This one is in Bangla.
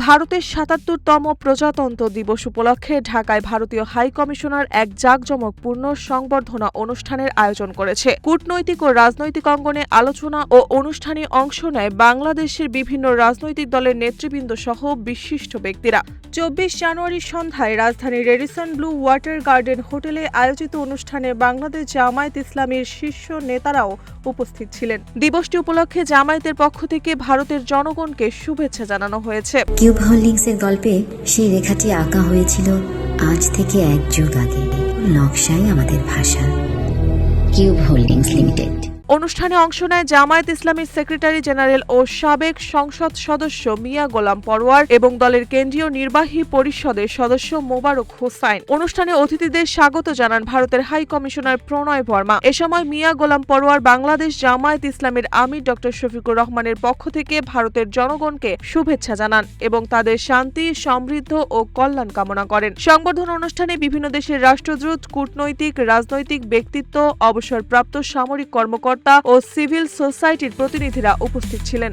ভারতের ৭৭তম প্রজাতন্ত্র দিবস উপলক্ষে ঢাকায় ভারতীয় হাই কমিশনার এক জাঁকজমকপূর্ণ সংবর্ধনা অনুষ্ঠানের আয়োজন করেছে। কূটনৈতিক ও রাজনৈতিক অঙ্গনে আলোচনা ও অনুষ্ঠানে অংশ নেয় বাংলাদেশের বিভিন্ন রাজনৈতিক দলের নেতৃবৃন্দ সহ বিশিষ্ট ব্যক্তিরা। ২৪ জানুয়ারি সন্ধ্যায় রাজধানীর রেডিসন ব্লু ওয়াটার গার্ডেন হোটেলে আয়োজিত অনুষ্ঠানে বাংলাদেশ জামায়াত ইসলামীর শীর্ষ নেতারাও উপস্থিত ছিলেন। দিবসটি উপলক্ষে জামায়াতের পক্ষ থেকে ভারতের জনগণকে শুভেচ্ছা জানানো হয়েছে। কিউব হোল্ডিংসের গল্পে সেই রেখাটি আঁকা হয়েছিল আজ থেকে ১ যুগ আগে। নকশাই আমাদের ভাষা। Cube holdings limited. অনুষ্ঠানে অংশ নেয় জামায়াত ইসলামীর সেক্রেটারি জেনারেল ও সাবেক সংসদ সদস্য মিয়া গোলাম পরোয়ার এবং দলের কেন্দ্রীয় নির্বাহী পরিষদের সদস্য মোবারক হোসাইন। অনুষ্ঠানে অতিথিদের স্বাগত জানান ভারতের হাই কমিশনার প্রণয় বর্মা। এ সময় মিয়া গোলাম পরোয়ার বাংলাদেশ জামায়াত ইসলামীর আমির ড শফিকুর রহমানের পক্ষ থেকে ভারতের জনগণকে শুভেচ্ছা জানান এবং তাদের শান্তি, সমৃদ্ধ ও কল্যাণ কামনা করেন। সংবর্ধনা অনুষ্ঠানে বিভিন্ন দেশের রাষ্ট্রদূত, কূটনৈতিক, রাজনৈতিক ব্যক্তিত্ব, অবসরপ্রাপ্ত সামরিক কর্মকর্তা ও সিভিল সোসাইটির প্রতিনিধিরা উপস্থিত ছিলেন।